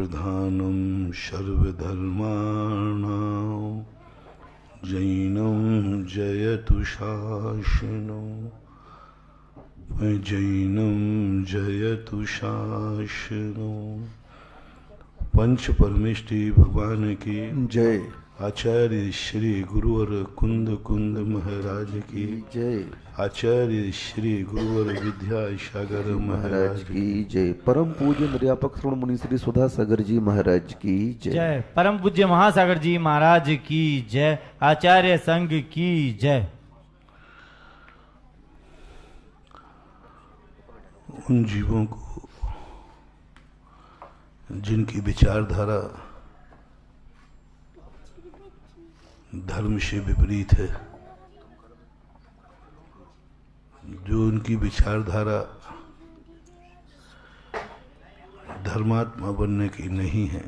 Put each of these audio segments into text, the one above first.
प्रधानं सर्वधर्माणां जैनं जयतु शासनं जैनं जयतु शासनं। पंच परमेष्टि भगवान की जय। आचार्य श्री गुरुवर कुंद कुंद महाराज की जय। आचार्य श्री गुरुवर विद्यासागर महाराज की जय। परम पूज्य निर्यापक श्रवण मुनि श्री सुधा सागर जी महाराज की जय। जय। परम पूज्य महासागर जी महाराज की जय। आचार्य संघ की जय। उन जीवों को जिनकी विचारधारा धर्म से विपरीत है, जो उनकी विचारधारा धर्मात्मा बनने की नहीं है,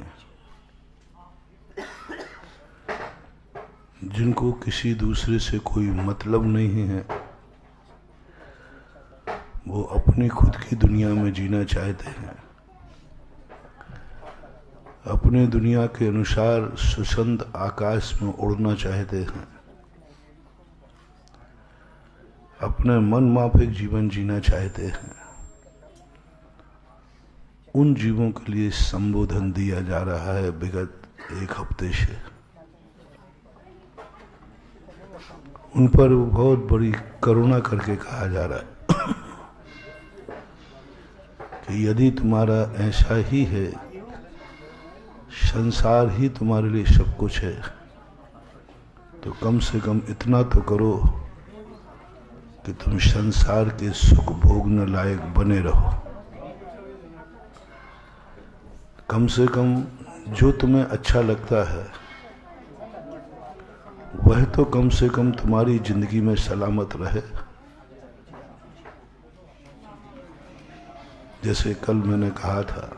जिनको किसी दूसरे से कोई मतलब नहीं है, वो अपनी खुद की दुनिया में जीना चाहते हैं, अपने दुनिया के अनुसार सुसंत आकाश में उड़ना चाहते हैं, अपने मन माफिक जीवन जीना चाहते हैं, उन जीवों के लिए संबोधन दिया जा रहा है विगत एक हफ्ते से। उन पर बहुत बड़ी करुणा करके कहा जा रहा है कि यदि तुम्हारा ऐसा ही है, संसार ही तुम्हारे लिए सब कुछ है, तो कम से कम इतना तो करो कि तुम संसार के सुख भोगने लायक बने रहो। कम से कम जो तुम्हें अच्छा लगता है वह तो कम से कम तुम्हारी जिंदगी में सलामत रहे। जैसे कल मैंने कहा था,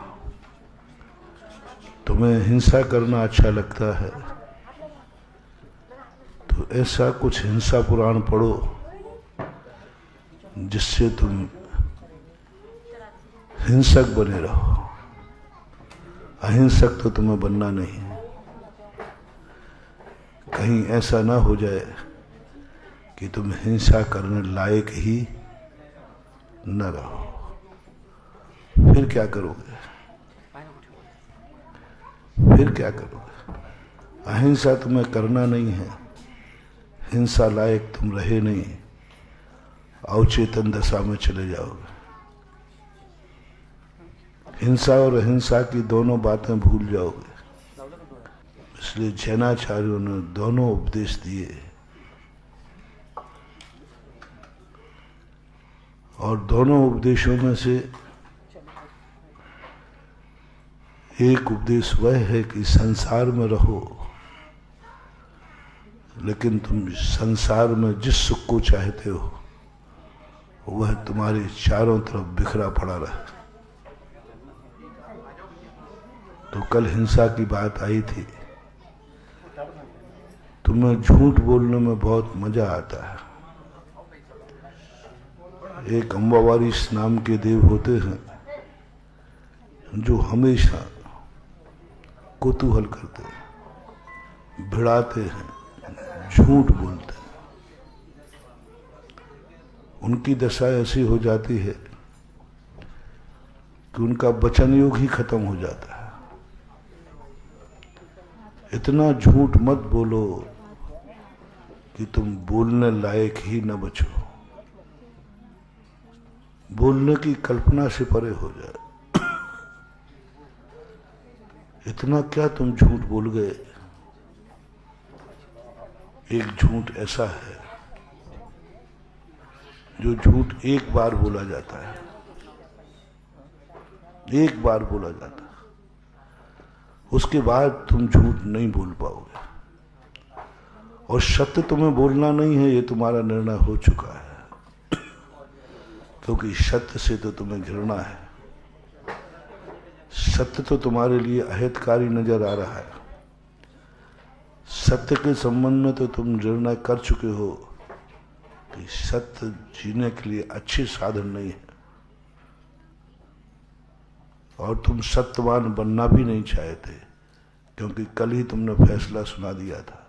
तुम्हें हिंसा करना अच्छा लगता है तो ऐसा कुछ हिंसा पुराण पढ़ो जिससे तुम हिंसक बने रहो। अहिंसक तो तुम्हें बनना नहीं है। कहीं ऐसा ना हो जाए कि तुम हिंसा करने लायक ही न रहो, फिर क्या करोगे? फिर क्या करोगे? अहिंसा तुम्हें करना नहीं है, हिंसा लायक तुम रहे नहीं, अवचेतन दशा में चले जाओगे। हिंसा और अहिंसा की दोनों बातें भूल जाओगे। इसलिए जैनाचार्यों ने दोनों उपदेश दिए, और दोनों उपदेशों में से एक उपदेश वह है कि संसार में रहो, लेकिन तुम संसार में जिस सुख को चाहते हो वह तुम्हारे चारों तरफ बिखरा पड़ा रहे। तो कल हिंसा की बात आई थी। तुम्हें झूठ बोलने में बहुत मजा आता है। एक अम्बावारीश नाम के देव होते हैं जो हमेशा कुतूहल करते हैं, भिड़ाते हैं, झूठ बोलते हैं। उनकी दशा ऐसी हो जाती है कि उनका वचन योग ही खत्म हो जाता है। इतना झूठ मत बोलो कि तुम बोलने लायक ही न बचो, बोलने की कल्पना से परे हो जाए। इतना क्या तुम झूठ बोल गए। एक झूठ ऐसा है जो झूठ एक बार बोला जाता है, एक बार बोला जाता है, उसके बाद तुम झूठ नहीं बोल पाओगे। और सत्य तुम्हें बोलना नहीं है, ये तुम्हारा निर्णय हो चुका है, क्योंकि सत्य से तो तुम्हें घृणा है। सत्य तो तुम्हारे लिए अहितकारी नजर आ रहा है। सत्य के संबंध में तो तुम निर्णय कर चुके हो कि सत्य जीने के लिए अच्छे साधन नहीं है। और तुम सत्यवान बनना भी नहीं चाहते, क्योंकि कल ही तुमने फैसला सुना दिया था।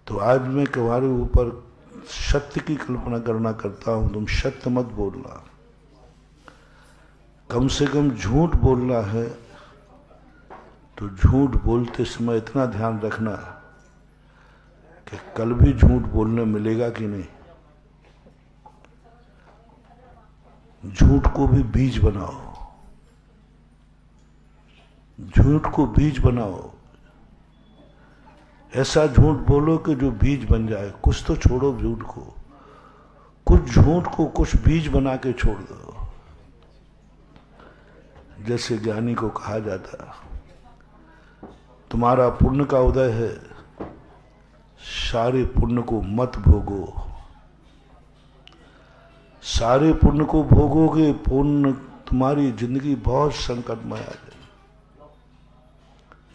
तो आज मैं तुम्हारे ऊपर सत्य की कल्पना करना करता हूं, तुम सत्य मत बोलना। कम से कम झूठ बोलना है तो झूठ बोलते समय इतना ध्यान रखना कि कल भी झूठ बोलने मिलेगा कि नहीं। झूठ को भी बीज बनाओ, झूठ को बीज बनाओ। ऐसा झूठ बोलो कि जो बीज बन जाए। कुछ तो छोड़ो झूठ को, कुछ झूठ को कुछ बीज बना के छोड़ दो। जैसे ज्ञानी को कहा जाता, तुम्हारा पुण्य का उदय है, सारे पुण्य को मत भोगो। सारे पुण्य को भोगोगे, पुण्य तुम्हारी जिंदगी बहुत संकटमय आ जाए।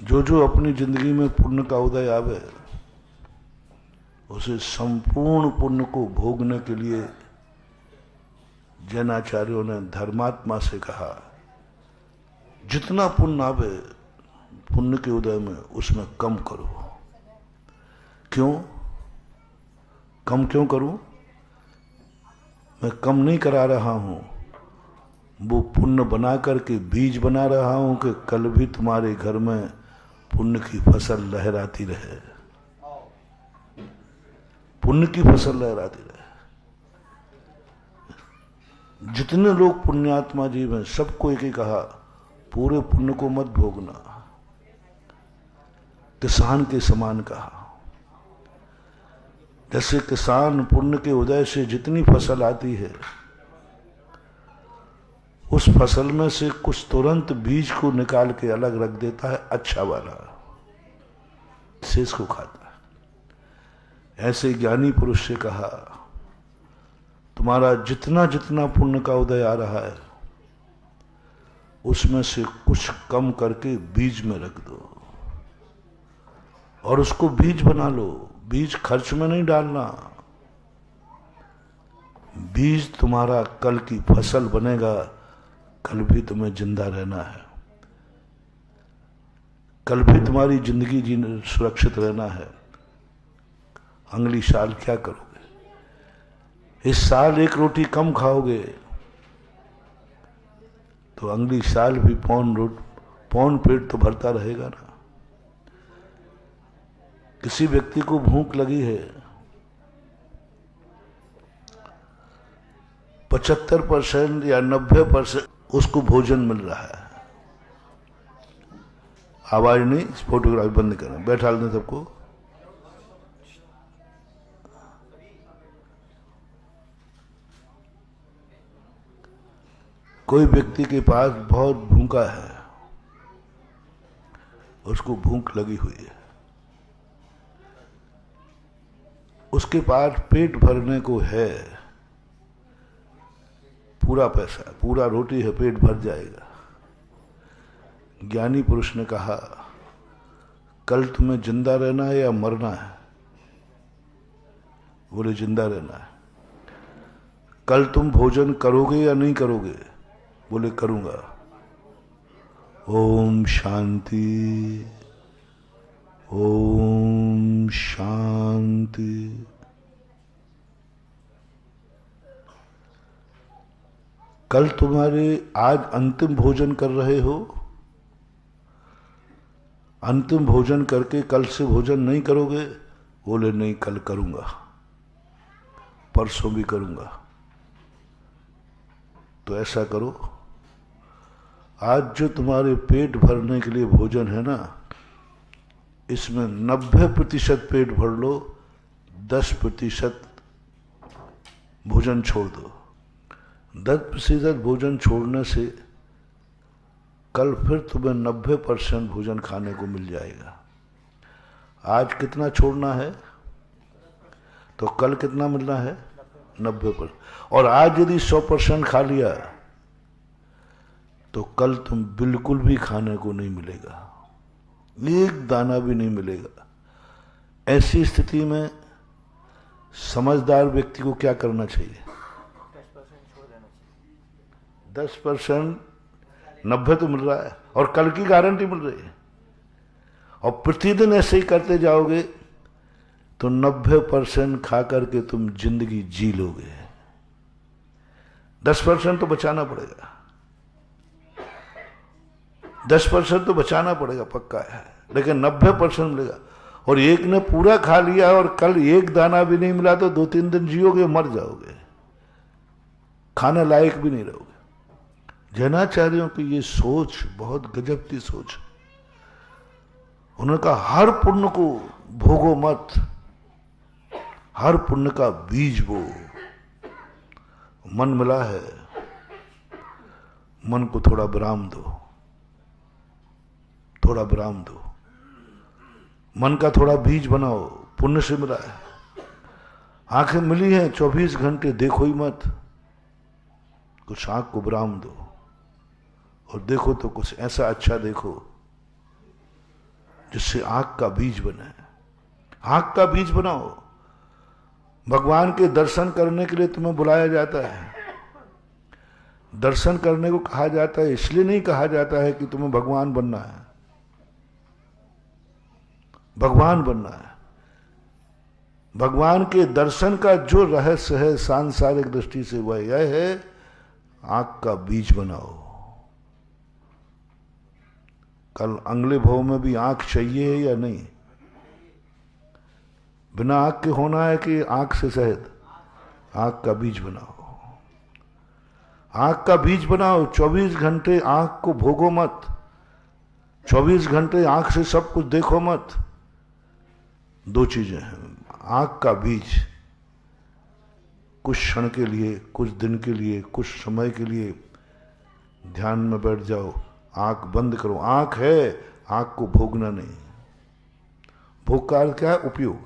जो अपनी जिंदगी में पुण्य का उदय आवे, उसे संपूर्ण पुण्य को भोगने के लिए जैनाचार्यों ने धर्मात्मा से कहा, जितना पुण्य आवे पुण्य के उदय में उसमें कम करो। क्यों कम क्यों करूं? मैं कम नहीं करा रहा हूं, वो पुण्य बना करके बीज बना रहा हूं कि कल भी तुम्हारे घर में पुण्य की फसल लहराती रहे, पुण्य की फसल लहराती रहे। जितने लोग पुण्यात्मा जीव हैं सबको एक ही कहा, पूरे पुण्य को मत भोगना। किसान के समान कहा, जैसे किसान पुण्य के उदय से जितनी फसल आती है, उस फसल में से कुछ तुरंत बीज को निकाल के अलग रख देता है, अच्छा वाला, शेष को खाता है। ऐसे ज्ञानी पुरुष से कहा, तुम्हारा जितना जितना पुण्य का उदय आ रहा है उसमें से कुछ कम करके बीज में रख दो और उसको बीज बना लो। बीज खर्च में नहीं डालना, बीज तुम्हारा कल की फसल बनेगा। कल भी तुम्हें जिंदा रहना है, कल भी तुम्हारी जिंदगी जीने सुरक्षित रहना है। अगली साल क्या करोगे? इस साल एक रोटी कम खाओगे तो अगली साल भी पौन पेट तो भरता रहेगा ना। किसी व्यक्ति को भूख लगी है, 75% या 90% उसको भोजन मिल रहा है। आवाज नहीं, फोटोग्राफी बंद करें, बैठा लें सबको। कोई व्यक्ति के पास बहुत भूखा है, उसको भूख लगी हुई है, उसके पास पेट भरने को है, पूरा पैसा, पूरा रोटी है, पेट भर जाएगा। ज्ञानी पुरुष ने कहा, कल तुम्हें जिंदा रहना है या मरना है? बोले जिंदा रहना है। कल तुम भोजन करोगे या नहीं करोगे? बोले करूंगा। ओम शांति, ओम शांति। कल तुम्हारे आज अंतिम भोजन कर रहे हो, अंतिम भोजन करके कल से भोजन नहीं करोगे? बोले नहीं, कल करूंगा, परसों भी करूंगा। तो ऐसा करो, आज जो तुम्हारे पेट भरने के लिए भोजन है ना, इसमें 90% पेट भर लो, 10% भोजन छोड़ दो। 10% भोजन छोड़ने से कल फिर तुम्हें 90% भोजन खाने को मिल जाएगा। आज कितना छोड़ना है तो कल कितना मिलना है? 90%। और आज यदि 100% खा लिया तो कल तुम बिल्कुल भी खाने को नहीं मिलेगा, एक दाना भी नहीं मिलेगा। ऐसी स्थिति में समझदार व्यक्ति को क्या करना चाहिए? 10% 90 तो मिल रहा है और कल की गारंटी मिल रही है। और प्रतिदिन ऐसे ही करते जाओगे तो 90% खा करके तुम जिंदगी जी लोगे। 10% तो बचाना पड़ेगा, 10% तो बचाना पड़ेगा, पक्का है, लेकिन 90% मिलेगा। और एक ने पूरा खा लिया और कल एक दाना भी नहीं मिला तो 2-3 दिन जियोगे, मर जाओगे, खाने लायक भी नहीं रहोगे। जैनाचार्यों की ये सोच बहुत गजब की सोच है। उन्होंने कहा हर पुण्य को भोगो मत, हर पुण्य का बीज बो। मन मिला है, मन को थोड़ा विराम दो, थोड़ा विराम दो, मन का थोड़ा बीज बनाओ, पुण्य से मिला है। आंखें मिली हैं 24 घंटे, देखो ही मत, कुछ आंख को विराम दो और देखो तो कुछ ऐसा अच्छा देखो जिससे आंख का बीज बने। आंख का बीज बनाओ। भगवान के दर्शन करने के लिए तुम्हें बुलाया जाता है। दर्शन करने को कहा जाता है, इसलिए नहीं कहा जाता है कि तुम्हें भगवान बनना है। भगवान बनना है। भगवान के दर्शन का जो रहस्य है सांसारिक दृष्टि से वह यह है, आंख का बीज बनाओ। कल अगले भाव में भी आंख चाहिए या नहीं? बिना आंख के होना है कि आंख से सहित? आंख का बीज बनाओ। आंख का बीज बनाओ। 24 घंटे आंख को भोगो मत, 24 घंटे आंख से सब कुछ देखो मत। दो चीजें हैं। आंख का बीज कुछ क्षण के लिए, कुछ दिन के लिए, कुछ समय के लिए ध्यान में बैठ जाओ, आंख बंद करो। आंख है, आंख को भोगना नहीं। भोग का अर्थ क्या है? उपयोग।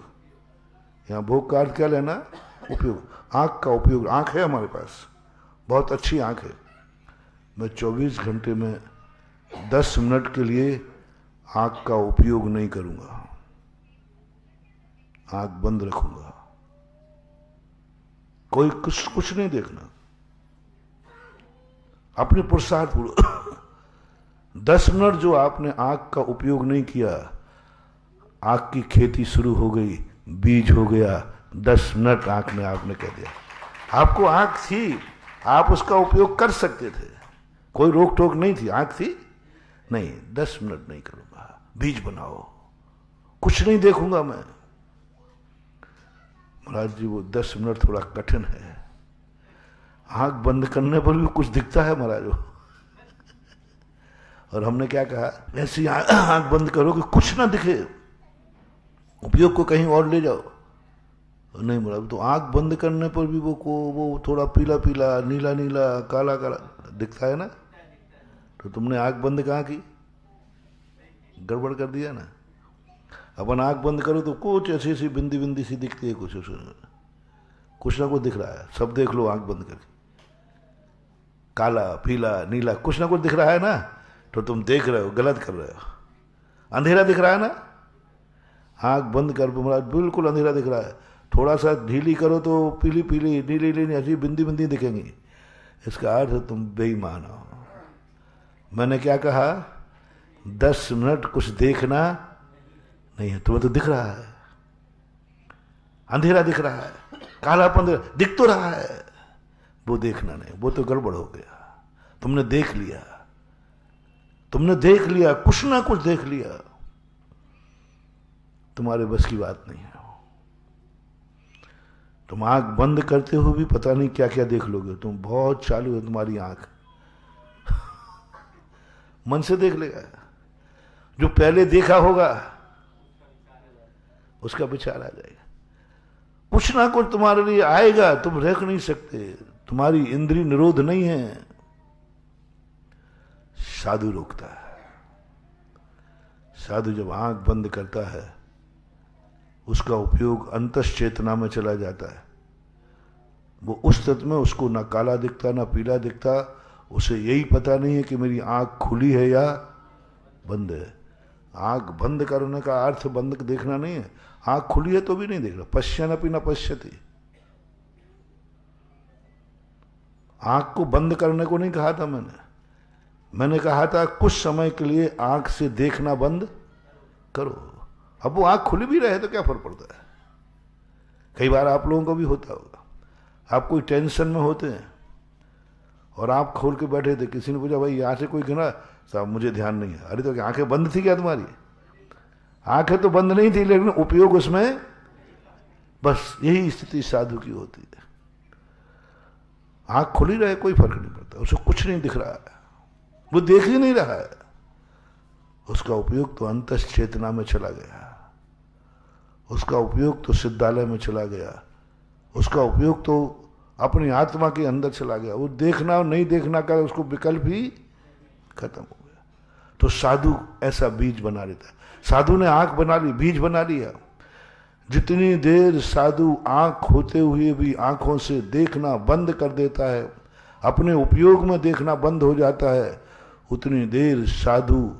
यहां भोग का अर्थ क्या लेना? उपयोग। आंख का उपयोग। आंख है हमारे पास, बहुत अच्छी आंख है। मैं 24 घंटे में 10 मिनट के लिए आंख का उपयोग नहीं करूंगा, आंख बंद रखूंगा। कोई कुछ नहीं देखना, अपने पुरुषार्थ पूर्वक 10 मिनट जो आपने आंख का उपयोग नहीं किया, आंख की खेती शुरू हो गई, बीज हो गया। 10 मिनट आंख ने आपने कह दिया, आपको आंख थी, आप उसका उपयोग कर सकते थे, कोई रोक टोक नहीं थी, आंख थी नहीं। 10 मिनट नहीं करूंगा, बीज बनाओ। कुछ नहीं देखूंगा मैं। महाराज जी वो 10 मिनट थोड़ा कठिन है। आंख बंद करने पर भी कुछ दिखता है महाराज वो। और हमने क्या कहा, ऐसी आंख बंद करो कि कुछ ना दिखे, उपयोग को कहीं और ले जाओ। नहीं महाराज, तो आंख बंद करने पर भी वो थोड़ा पीला पीला, नीला नीला, काला काला दिखता है ना। तो तुमने आंख बंद कहाँ की? गड़बड़ कर दिया ना। अपन आंख बंद करो तो कुछ ऐसी सी बिंदी बिंदी सी दिखती है, कुछ ना कुछ दिख रहा है। सब देख लो आंख बंद करके, काला पीला नीला कुछ ना कुछ दिख रहा है ना, तो तुम देख रहे हो, गलत कर रहे हो। अंधेरा दिख रहा है ना, आंख बंद कर महाराज बिल्कुल अंधेरा दिख रहा है। थोड़ा सा ढीली करो तो पीली पीली नीली नीली ऐसी बिंदी बिंदी दिखेंगी। इसका अर्थ तुम बेईमान हो। मैंने क्या कहा? 10 मिनट कुछ देखना नहीं है। तुम्हें तो दिख रहा है, अंधेरा दिख रहा है, कालापन दिख तो रहा है, वो देखना नहीं, वो तो गड़बड़ हो गया। तुमने देख लिया, तुमने देख लिया, कुछ ना कुछ देख लिया, तुम्हारे बस की बात नहीं है। तुम आंख बंद करते हो भी पता नहीं क्या क्या देख लोगे। तुम बहुत चालू है तुम्हारी आंख। मन से देख लेगा, जो पहले देखा होगा उसका विचार आ जाएगा। कुछ ना कुछ तुम्हारे लिए आएगा, तुम रख नहीं सकते, तुम्हारी इंद्रिय निरोध नहीं है। साधु रोकता है। साधु जब आंख बंद करता है, उसका उपयोग अंतस चेतना में चला जाता है। वो उस तत्व में उसको ना काला दिखता ना पीला दिखता, उसे यही पता नहीं है कि मेरी आंख खुली है या बंद है। आंख बंद करने का अर्थ बंद देखना नहीं है, आंख खुली है तो भी नहीं देख रहा। पश्यन्नपि न पश्यति। आंख को बंद करने को नहीं कहा था मैंने, मैंने कहा था कुछ समय के लिए आंख से देखना बंद करो। अब वो आंख खुली भी रहे तो क्या फर्क पड़ता है। कई बार आप लोगों को भी होता होगा, आप कोई टेंशन में होते हैं और आप खोल के बैठे थे, किसी ने पूछा भाई यहाँ से कोई गिना, साहब मुझे ध्यान नहीं है। अरे तो आंखें बंद थी क्या तुम्हारी? आंखें तो बंद नहीं थी, लेकिन उपयोग उसमें, बस यही स्थिति साधु की होती है। आंख खुली रहे कोई फर्क नहीं पड़ता, उसे कुछ नहीं दिख रहा है, वो देख ही नहीं रहा है, उसका उपयोग तो अंतस चेतना में चला गया, उसका उपयोग तो सिद्धालय में चला गया, उसका उपयोग तो अपनी आत्मा के अंदर चला गया। वो देखना और नहीं देखना का उसको विकल्प ही खत्म हो गया। तो साधु ऐसा बीज बना लेता है। साधु ने आंख बना ली, बीज बना लिया। जितनी देर साधु आंख होते हुए भी आंखों से देखना बंद कर देता है, अपने उपयोग में देखना बंद हो जाता है, उतनी देर साधु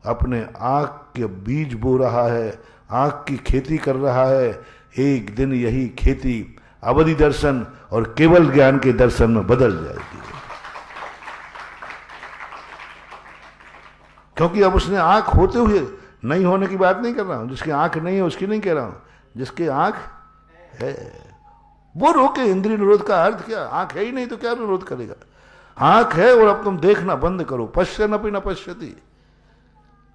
अपने आंख के बीज बो रहा है, आंख की खेती कर रहा है। एक दिन यही खेती अवधि दर्शन और केवल ज्ञान के दर्शन में बदल जाएगी, क्योंकि अब उसने आंख होते हुए, नहीं होने की बात नहीं कर रहा हूं, जिसकी आंख नहीं है उसकी नहीं कह रहा हूं, जिसकी आंख है वो रोके। इंद्रिय निरोध का अर्थ क्या? आंख है ही नहीं तो क्या निरोध करेगा? आंख है और अब तुम देखना बंद करो। पश्यन्नपि न पश्यति।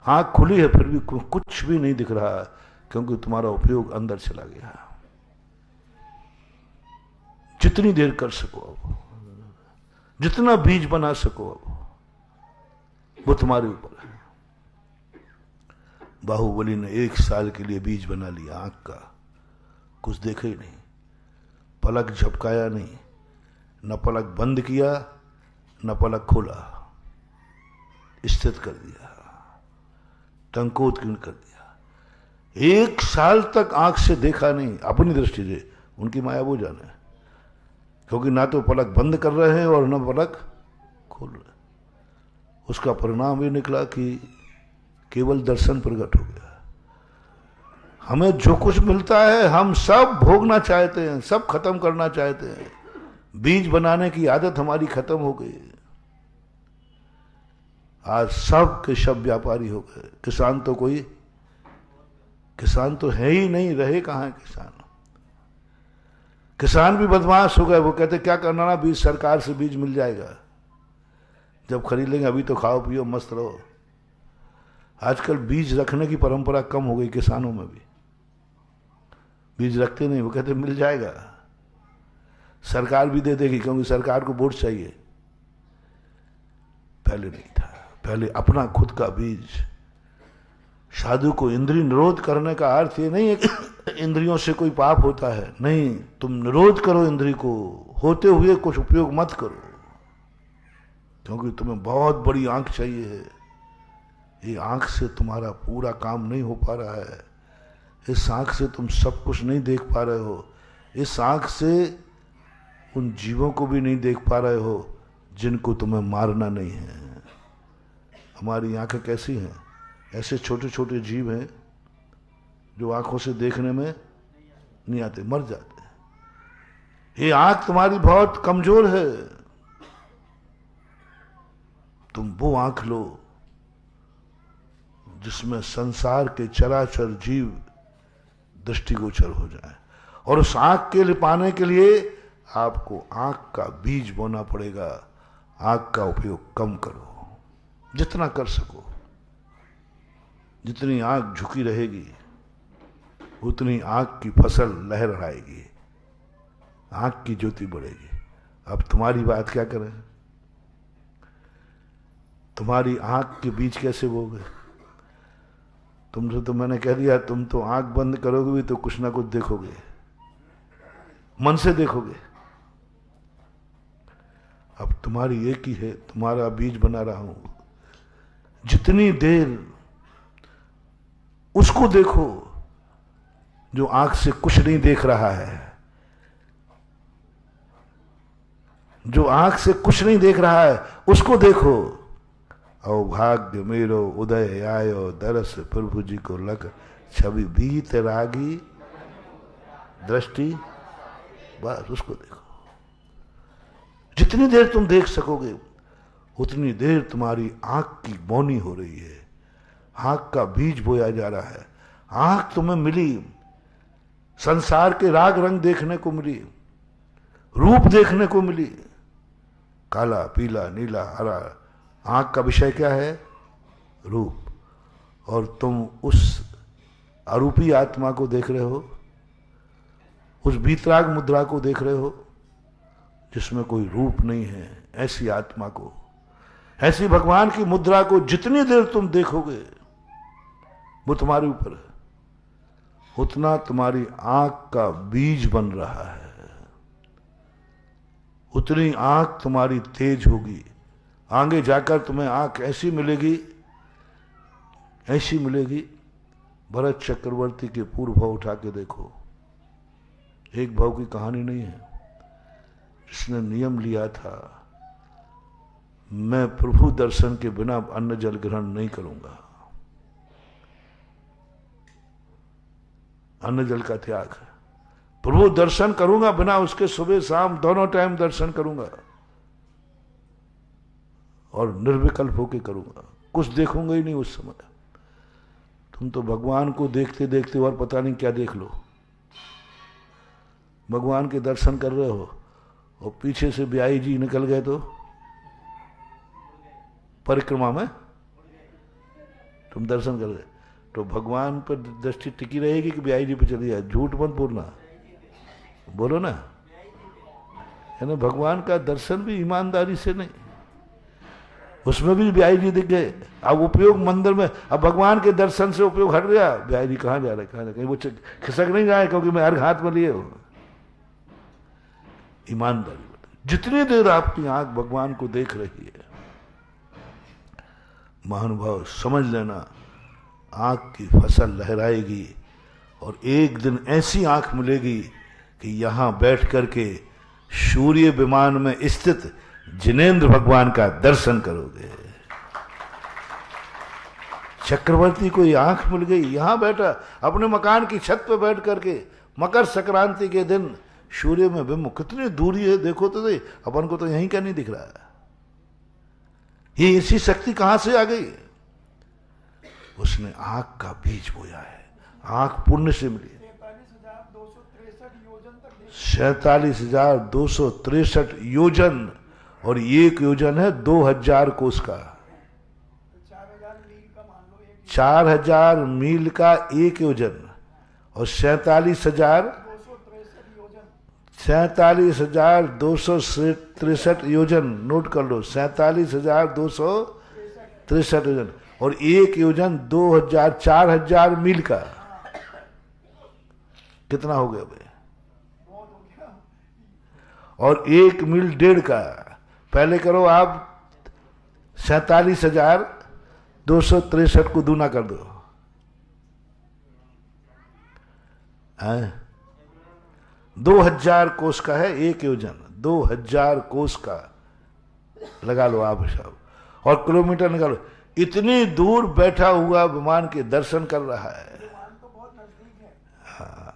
आंख खुली है फिर भी कुछ भी नहीं दिख रहा, क्योंकि तुम्हारा उपयोग अंदर चला गया। जितनी देर कर सको अब, जितना बीज बना सको अब, वो तुम्हारे ऊपर है। बाहुबली ने 1 साल के लिए बीज बना लिया आंख का, कुछ देखा ही नहीं, पलक झपकाया नहीं, न पलक बंद किया न पलक खोला, स्थित कर दिया, टंकोत्कीर्ण कर दिया। 1 साल तक आंख से देखा नहीं, अपनी दृष्टि से। उनकी माया वो जाने, क्योंकि ना तो पलक बंद कर रहे हैं और न पलक खोल रहे। उसका परिणाम ये निकला कि केवल दर्शन प्रकट हो गया। हमें जो कुछ मिलता है हम सब भोगना चाहते हैं, सब खत्म करना चाहते हैं। बीज बनाने की आदत हमारी खत्म हो गई। आज सब के सब व्यापारी हो गए। किसान तो है ही नहीं, रहे कहां किसान? किसान भी बदमाश हो गए। वो कहते क्या करना ना, बीज सरकार से बीज मिल जाएगा, जब खरीद लेंगे, अभी तो खाओ पियो मस्त रहो। आजकल बीज रखने की परंपरा कम हो गई किसानों में भी। बीज रखते नहीं, वो कहते मिल जाएगा, सरकार भी दे देगी, क्योंकि सरकार को वोट चाहिए। पहले नहीं था, पहले अपना खुद का बीज। साधु को इंद्रिय निरोध करने का अर्थ ये नहीं है कि इंद्रियों से कोई पाप होता है, नहीं। तुम निरोध करो इंद्रिय को, होते हुए कुछ उपयोग मत करो, क्योंकि तुम्हें बहुत बड़ी आंख चाहिए है। ये आंख से तुम्हारा पूरा काम नहीं हो पा रहा है। इस आंख से तुम सब कुछ नहीं देख पा रहे हो। इस आंख से उन जीवों को भी नहीं देख पा रहे हो जिनको तुम्हें मारना नहीं है। हमारी आंखें कैसी हैं? ऐसे छोटे छोटे जीव हैं जो आंखों से देखने में नहीं आते, मर जाते हैं। ये आंख तुम्हारी बहुत कमजोर है। तुम वो आंख लो जिसमें संसार के चराचर जीव दृष्टिगोचर हो जाए, और उस आंख के लिए पाने के लिए आपको आंख का बीज बोना पड़ेगा। आंख का उपयोग कम करो, जितना कर सको। जितनी आंख झुकी रहेगी उतनी आंख की फसल लहराएगी, आंख की ज्योति बढ़ेगी। अब तुम्हारी बात क्या करें? तुम्हारी आंख के बीज कैसे बोगे? तुमसे तो मैंने कह दिया, तुम तो आंख बंद करोगे भी तो कुछ ना कुछ देखोगे, मन से देखोगे। अब तुम्हारी एक ही है, तुम्हारा बीज बना रहा हूं। जितनी देर उसको देखो जो आंख से कुछ नहीं देख रहा है, जो आंख से कुछ नहीं देख रहा है उसको देखो। अभाग्य मेरो उदय आयो, दरस प्रभु जी को लग, छवि बीत रागी दृष्टि, बस उसको देखो। जितनी देर तुम देख सकोगे उतनी देर तुम्हारी आंख की मौनी हो रही है, आंख का बीज बोया जा रहा है। आंख तुम्हें मिली, संसार के राग रंग देखने को मिली, रूप देखने को मिली, काला पीला नीला हरा। आंख का विषय क्या है? रूप। और तुम उस अरूपी आत्मा को देख रहे हो, उस वीतराग मुद्रा को देख रहे हो जिसमें कोई रूप नहीं है। ऐसी आत्मा को, ऐसी भगवान की मुद्रा को जितनी देर तुम देखोगे वो तुम्हारे ऊपर है, उतना तुम्हारी आंख का बीज बन रहा है, उतनी आंख तुम्हारी तेज होगी। आगे जाकर तुम्हें आंख ऐसी मिलेगी, ऐसी मिलेगी। भरत चक्रवर्ती के पूर्व भाव उठा के देखो, एक भाव की कहानी नहीं है, जिसने नियम लिया था मैं प्रभु दर्शन के बिना अन्न जल ग्रहण नहीं करूंगा। अन्न जल का त्याग है। प्रभु दर्शन करूंगा बिना उसके, सुबह शाम दोनों टाइम दर्शन करूंगा और निर्विकल्प होके करूंगा, कुछ देखूंगा ही नहीं उस समय। तुम तो भगवान को देखते देखते और पता नहीं क्या देख लो। भगवान के दर्शन कर रहे हो और पीछे से ब्याई जी निकल गए तो परिक्रमा में तुम दर्शन कर रहे, तो भगवान पर दृष्टि टिकी रहेगी कि ब्याई जी पे चली जाए? झूठ मत बोलना, बोलो ना। है ना, भगवान का दर्शन भी ईमानदारी से नहीं, उसमें भी ब्याई जी दिख गए। अब उपयोग मंदिर में, अब भगवान के दर्शन से उपयोग हट गया, ब्याई जी कहाँ जा रहे, कहाँ जा, कहीं वो खिसक नहीं जाए क्योंकि मैं हर हाथ में लिए हूं। ईमानदारी जितनी देर आपकी आंख भगवान को देख रही है, महानुभाव समझ लेना आंख की फसल लहराएगी और एक दिन ऐसी आंख मिलेगी कि यहां बैठ करके सूर्य विमान में स्थित जिनेंद्र भगवान का दर्शन करोगे। चक्रवर्ती को ये आंख मिल गई, यहां बैठा अपने मकान की छत पर बैठ करके मकर संक्रांति के दिन सूर्य में बिंब, कितनी दूरी है देखो तो सही, अपन को तो यहीं का नहीं दिख रहा है। ये ऐसी शक्ति कहां से आ गई? उसने आंख का बीज बोया है, आंख पुण्य से मिली। 47,263 योजन, और एक योजन है 2000 कोस का। 4000 मील का एक योजन और 47,263 योजन। नोट कर लो, 47,263 योजन और एक योजन 2000, 4000 मील का। कितना हो गया भाई? और एक मील 1.5 का। पहले करो आप 47,263 को दूना कर दो, 2000 कोस का है एक योजन, 2000 कोस का लगा लो आप हिसाब, और किलोमीटर निकालो। इतनी दूर बैठा हुआ विमान के दर्शन कर रहा है। हाँ,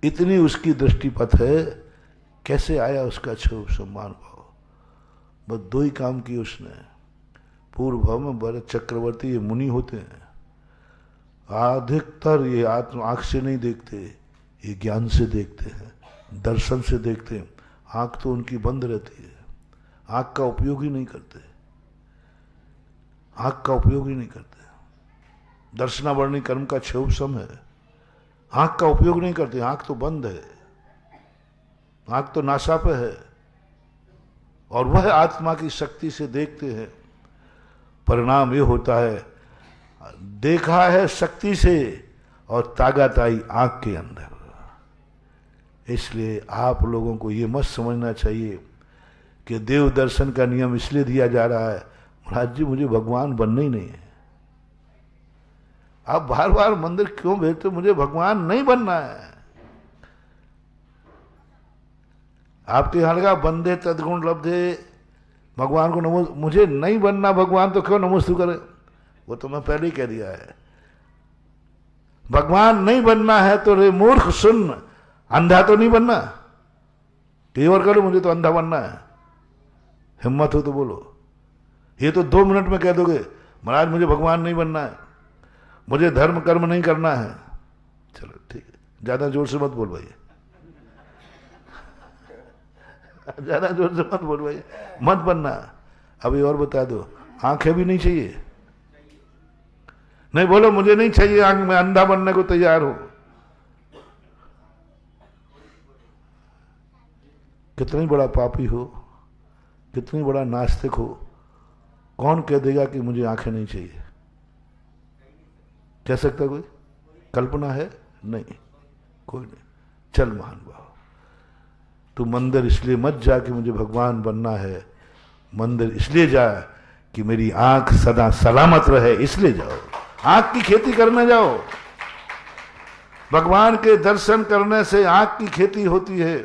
इतनी उसकी दृष्टिपथ है। कैसे आया उसका क्षोभ सम्मान भाव? बस 2 ही काम किए उसने। पूर्व भाव में भरत चक्रवर्ती ये मुनि होते हैं, अधिकतर ये आत्म आंख से नहीं देखते, ये ज्ञान से देखते हैं, दर्शन से देखते हैं। आंख तो उनकी बंद रहती है, आंख का उपयोग ही नहीं करते, आंख का उपयोग ही नहीं करते। दर्शनावरणी कर्म का क्षोभ सम है, आंख का उपयोग नहीं करते, आंख तो बंद है, आंख तो नासा पे है, और वह आत्मा की शक्ति से देखते हैं। परिणाम ये होता है, देखा है शक्ति से और ताकत आई आंख के अंदर। इसलिए आप लोगों को ये मत समझना चाहिए कि देव दर्शन का नियम इसलिए दिया जा रहा है महाराज जी मुझे भगवान बनना ही नहीं है। आप बार बार मंदिर क्यों भेजते? मुझे भगवान नहीं बनना है। आपके यहाँ लगा बंदे तदगुण लब्धे, भगवान को नमो, मुझे नहीं बनना भगवान तो क्यों नमोस्तु करे? वो तो मैं पहले ही कह दिया है। भगवान नहीं बनना है तो रे मूर्ख सुन, अंधा तो नहीं बनना। कई और करो मुझे तो अंधा बनना हिम्मत हो तो बोलो। ये तो 2 मिनट में कह दोगे महाराज मुझे भगवान नहीं बनना है, मुझे धर्म कर्म नहीं करना है। चलो ठीक है, ज्यादा जोर से मत बोल भाई, ज्यादा जोर से मत बोल भाई, मत बनना। अभी और बता दो, आंखें भी नहीं चाहिए? नहीं बोलो मुझे नहीं चाहिए आंख, मैं अंधा बनने को तैयार हूं। कितनी बड़ा पापी हो, कितनी बड़ा नास्तिक हो, कौन कह देगा कि मुझे आंखें नहीं चाहिए? कह सकता कोई? कल्पना है? नहीं, कोई नहीं। चल महान भाव, तू मंदिर इसलिए मत जा कि मुझे भगवान बनना है, मंदिर इसलिए जा कि मेरी आंख सदा सलामत रहे, इसलिए जाओ। आंख की खेती करने जाओ। भगवान के दर्शन करने से आंख की खेती होती है,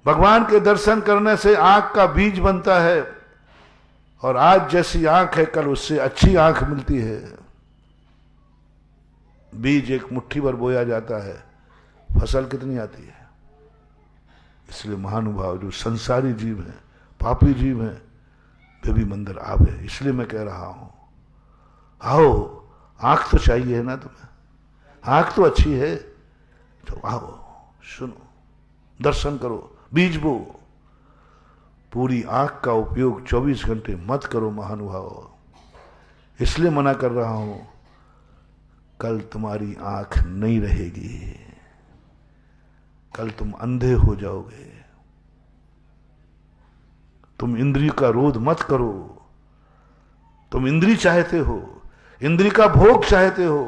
भगवान के दर्शन करने से आंख का बीज बनता है, और आज जैसी आंख है कल उससे अच्छी आंख मिलती है। बीज एक मुट्ठी भर बोया जाता है, फसल कितनी आती है। इसलिए महानुभाव जो संसारी जीव हैं, पापी जीव हैं, वे भी मंदिर आवे। इसलिए मैं कह रहा हूं, आओ, आंख तो चाहिए है ना तुम्हें, आंख तो अच्छी है, तो आओ, सुनो, दर्शन करो, बीज बो। पूरी आंख का उपयोग 24 घंटे मत करो महानुभाव। इसलिए मना कर रहा हूं, कल तुम्हारी आंख नहीं रहेगी, कल तुम अंधे हो जाओगे। तुम इंद्रिय का रोध मत करो। तुम इंद्री चाहते हो, इंद्री का भोग चाहते हो,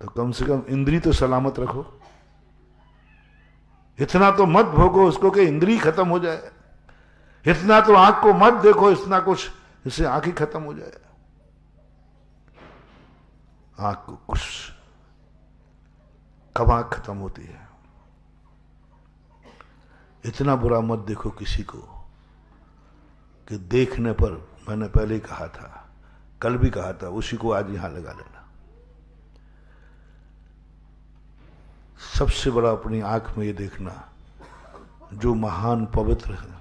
तो कम से कम इंद्री तो सलामत रखो। इतना तो मत भोगो उसको कि इंद्री खत्म हो जाए। इतना तो आंख को मत देखो, इतना कुछ इससे आंख ही खत्म हो जाए। आंख को कुछ कब आंख खत्म होती है। इतना बुरा मत देखो किसी को कि देखने पर, मैंने पहले ही कहा था, कल भी कहा था, उसी को आज यहां लगा लेना। सबसे बड़ा अपनी आंख में ये देखना, जो महान पवित्र है,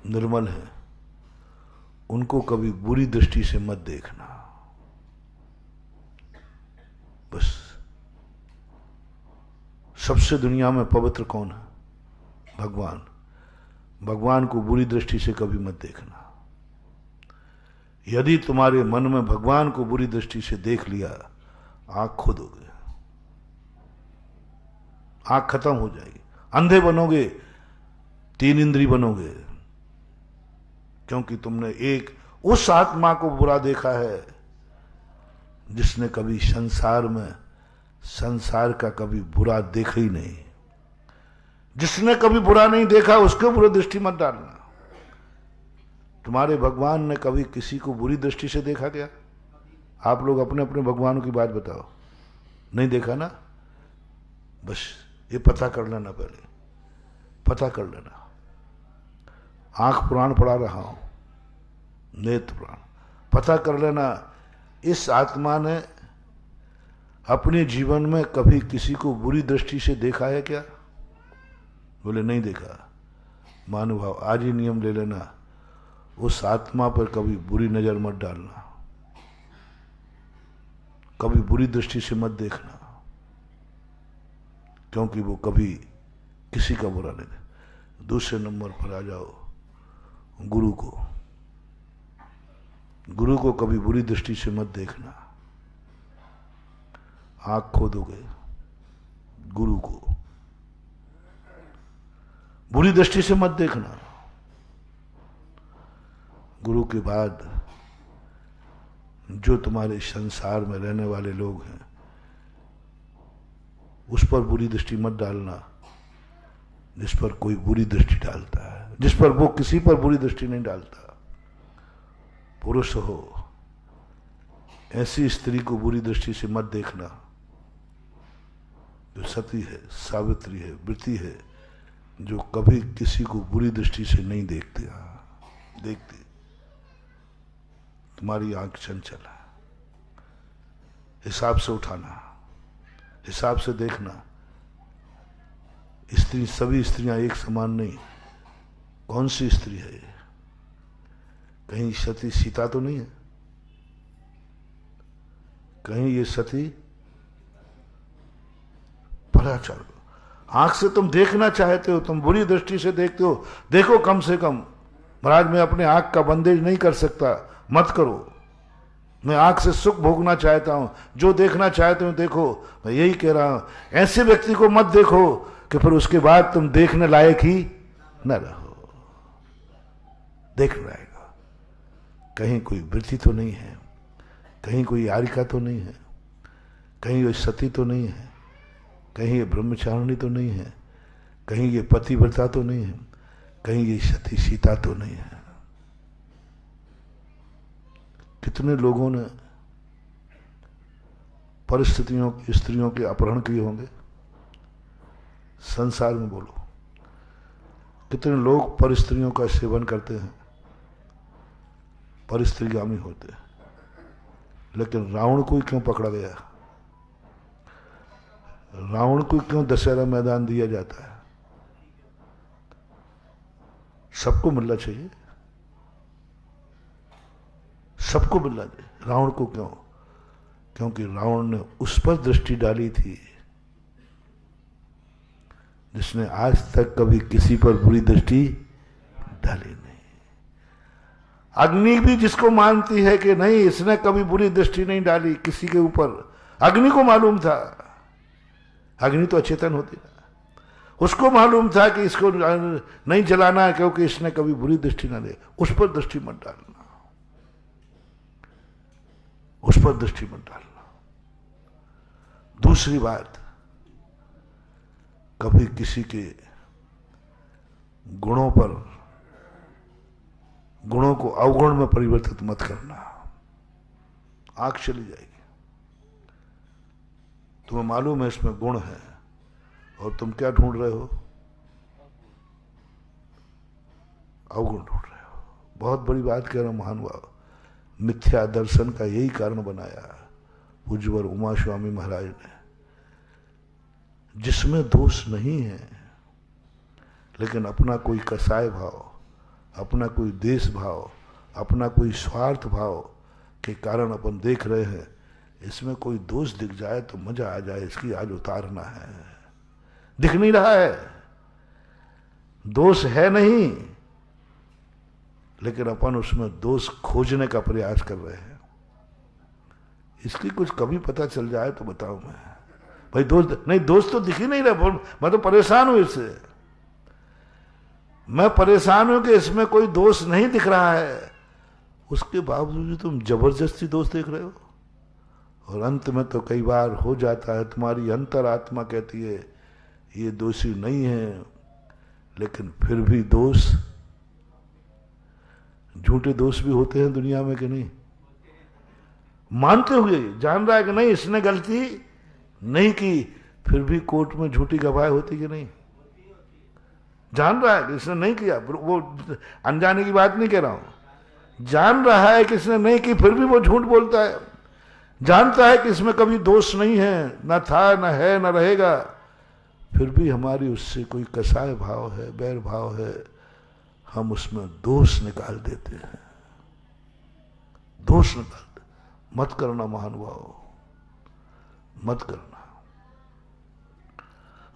निर्मल है, उनको कभी बुरी दृष्टि से मत देखना। बस। सबसे दुनिया में पवित्र कौन है? भगवान। भगवान को बुरी दृष्टि से कभी मत देखना। यदि तुम्हारे मन में भगवान को बुरी दृष्टि से देख लिया, आंख खो दोगे, आंख खत्म हो जाएगी, अंधे बनोगे, 3 इंद्री बनोगे, क्योंकि तुमने एक उस आत्मा को बुरा देखा है जिसने कभी संसार में, संसार का कभी बुरा देखा ही नहीं। जिसने कभी बुरा नहीं देखा उसको बुरी दृष्टि मत डालना। तुम्हारे भगवान ने कभी किसी को बुरी दृष्टि से देखा क्या? आप लोग अपने अपने भगवानों की बात बताओ। नहीं देखा ना? बस ये पता कर लेना, पहले पता कर लेना। आंख पुराण पढ़ा रहा हूं, नेत्र पुराण, पता कर लेना। इस आत्मा ने अपने जीवन में कभी किसी को बुरी दृष्टि से देखा है क्या? बोले नहीं देखा। महानुभाव, आज ही नियम ले लेना, उस आत्मा पर कभी बुरी नजर मत डालना, कभी बुरी दृष्टि से मत देखना, क्योंकि वो कभी किसी का बुरा नहीं दे। दूसरे नंबर पर आ जाओ, गुरु को। गुरु को कभी बुरी दृष्टि से मत देखना, आंख खो दोगे। गुरु को बुरी दृष्टि से मत देखना। गुरु के बाद जो तुम्हारे संसार में रहने वाले लोग हैं, उस पर बुरी दृष्टि मत डालना जिस पर कोई बुरी दृष्टि डालता है, जिस पर वो किसी पर बुरी दृष्टि नहीं डालता। पुरुष हो, ऐसी स्त्री को बुरी दृष्टि से मत देखना जो सती है, सावित्री है, वृति है, जो कभी किसी को बुरी दृष्टि से नहीं देखती। तुम्हारी आंख चंचल है। हिसाब से उठाना, हिसाब से देखना। स्त्री, सभी स्त्रियां एक समान नहीं, कौन सी स्त्री है ये? कहीं सती सीता तो नहीं है? कहीं ये सती पराचार? आंख से तुम देखना चाहते हो, तुम बुरी दृष्टि से देखते हो, देखो कम से कम। महाराज मैं अपने आंख का बंदेज नहीं कर सकता, मत करो। मैं आंख से सुख भोगना चाहता हूं, जो देखना चाहते हो देखो। मैं यही कह रहा हूं, ऐसे व्यक्ति को मत देखो कि फिर उसके बाद तुम देखने लायक ही न रहो। देख रहेगा कहीं कोई वृत्ति तो नहीं है, कहीं कोई यारिका तो नहीं है, कहीं ये सती तो नहीं है, कहीं ये ब्रह्मचारिणी तो नहीं है, कहीं ये पतिव्रता तो नहीं है, कहीं ये सती सीता तो नहीं है। कितने लोगों ने परिस्थितियों स्त्रियों के अपहरण किए होंगे संसार में? बोलो कितने लोग परिस्त्रियों का सेवन करते हैं, परिस्त्रीगामी होते हैं। लेकिन रावण को क्यों पकड़ा गया? रावण को क्यों दशहरा मैदान दिया जाता है? सबको मिलना चाहिए, सबको मिलना चाहिए। रावण को क्यों? क्योंकि रावण ने उस पर दृष्टि डाली थी जिसने आज तक कभी किसी पर बुरी दृष्टि डाली नहीं। अग्नि भी जिसको मानती है कि नहीं इसने कभी बुरी दृष्टि नहीं डाली किसी के ऊपर, अग्नि को मालूम था, अग्नि तो अचेतन होती ना, उसको मालूम था कि इसको नहीं जलाना है क्योंकि इसने कभी बुरी दृष्टि ना दे। उस पर दृष्टि मत डालना, उस पर दृष्टि मत डालना। दूसरी बात, कभी किसी के गुणों पर, गुणों को अवगुण में परिवर्तित मत करना, आंख चली जाएगी। तुम्हें मालूम है इसमें गुण है और तुम क्या ढूंढ रहे हो? अवगुण ढूंढ रहे हो। बहुत बड़ी बात कह रहा हूं महानुभाव। मिथ्या दर्शन का यही कारण बनाया पूज्यवर उमा स्वामी महाराज ने। जिसमें दोष नहीं है लेकिन अपना कोई कसाय भाव, अपना कोई देश भाव, अपना कोई स्वार्थ भाव के कारण अपन देख रहे हैं, इसमें कोई दोष दिख जाए तो मजा आ जाए, इसकी आज उतारना है। दिख नहीं रहा है, दोष है नहीं, लेकिन अपन उसमें दोष खोजने का प्रयास कर रहे हैं। इसकी कुछ कमी पता चल जाए तो बताओ। मैं भाई दोस्त नहीं, दोस्त तो दिख ही नहीं रहा, मैं तो परेशान हूं इससे। मैं परेशान हूं कि इसमें कोई दोष नहीं दिख रहा है, उसके बावजूद भी तुम जबरदस्ती दोष देख रहे हो। और अंत में तो कई बार हो जाता है, तुम्हारी अंतरात्मा कहती है ये दोषी नहीं है, लेकिन फिर भी दोष, झूठे दोष भी होते हैं दुनिया में कि नहीं? मानते हुए जान रहा है कि नहीं इसने गलती नहीं की, फिर भी कोर्ट में झूठी गवाही होती कि नहीं? जान रहा है कि इसने नहीं किया, वो अनजाने की बात नहीं कह रहा हूं, जान रहा है कि इसने नहीं की, फिर भी वो झूठ बोलता है। जानता है कि इसमें कभी दोष नहीं है, ना था, ना है, ना रहेगा, फिर भी हमारी उससे कोई कसाय भाव है, बैर भाव है, हम उसमें दोष निकाल देते हैं। दोष निकाल दे, मत करना महानुभाव, मत करना।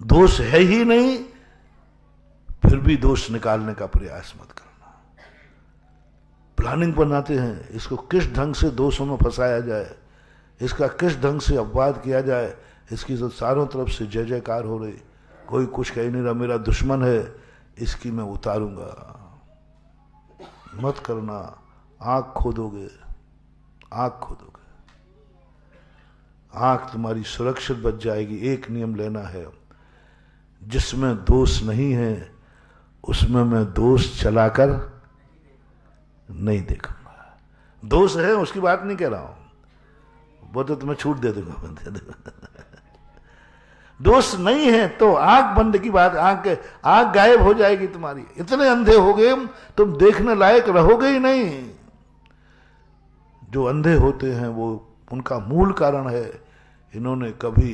दोष है ही नहीं, फिर भी दोष निकालने का प्रयास मत करना। प्लानिंग बनाते हैं इसको किस ढंग से दोषों में फंसाया जाए, इसका किस ढंग से अपवाद किया जाए, इसकी तो चारों तरफ से जय जयकार हो रही, कोई कुछ कह नहीं रहा, मेरा दुश्मन है, इसकी मैं उतारूंगा। मत करना, आंख खोदोगे, आंख खोदोगे, आंख तुम्हारी सुरक्षित बच जाएगी। एक नियम लेना है, जिसमें दोष नहीं है उसमें मैं दोष चलाकर नहीं देखूंगा। दोष है उसकी बात नहीं कह रहा हूं, वो तो तुम्हें छूट दे दूंगा। दोष नहीं है तो आंख बंद की बात, आंख गायब हो जाएगी तुम्हारी। इतने अंधे हो गए तुम देखने लायक रहोगे ही नहीं। जो अंधे होते हैं वो उनका मूल कारण है इन्होंने कभी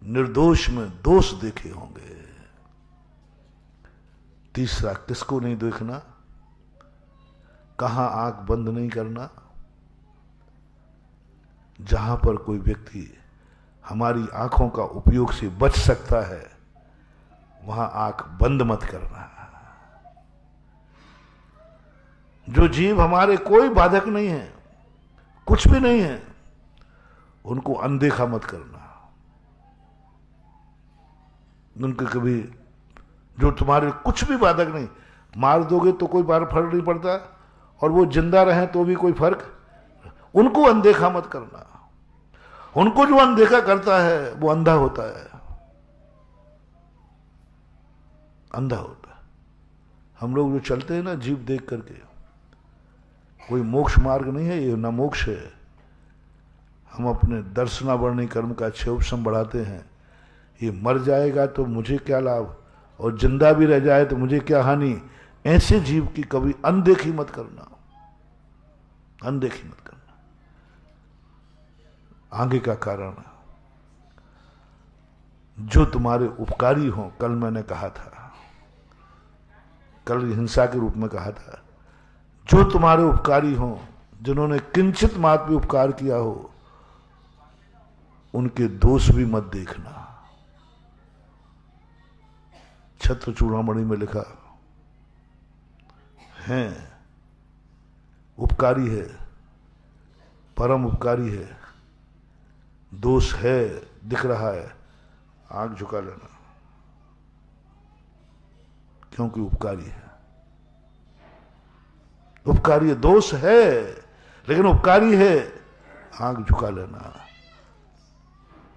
निर्दोष में दोष देखे होंगे। तीसरा, किसको नहीं देखना, कहां आंख बंद नहीं करना। जहां पर कोई व्यक्ति हमारी आंखों का उपयोग से बच सकता है वहां आंख बंद मत करना। जो जीव हमारे कोई बाधक नहीं है, कुछ भी नहीं है, उनको अनदेखा मत करना। उनके कभी, जो तुम्हारे कुछ भी बाधक नहीं, मार दोगे तो कोई बार फर्क नहीं पड़ता, और वो जिंदा रहे तो भी कोई फर्क, उनको अनदेखा मत करना। उनको जो अनदेखा करता है वो अंधा होता है, अंधा होता है। हम लोग जो चलते हैं ना जीव देख करके, कोई मोक्ष मार्ग नहीं है ये, ना मोक्ष है। हम अपने दर्शनावरणी कर्म का क्षोभसम बढ़ाते हैं। ये मर जाएगा तो मुझे क्या लाभ, और जिंदा भी रह जाए तो मुझे क्या हानि। ऐसे जीव की कभी अनदेखी मत करना, अनदेखी मत करना। आगे का कारण, जो तुम्हारे उपकारी हो, कल मैंने कहा था, कल हिंसा के रूप में कहा था, जो तुम्हारे उपकारी हो, जिन्होंने किंचित मात्र भी उपकार किया हो, उनके दोष भी मत देखना। छत्र चूड़ामणि में लिखा है, उपकारी है, परम उपकारी है, दोष है, दिख रहा है, आंख झुका लेना, क्योंकि उपकारी है। उपकारी है, दोष है लेकिन उपकारी है, आंख झुका लेना।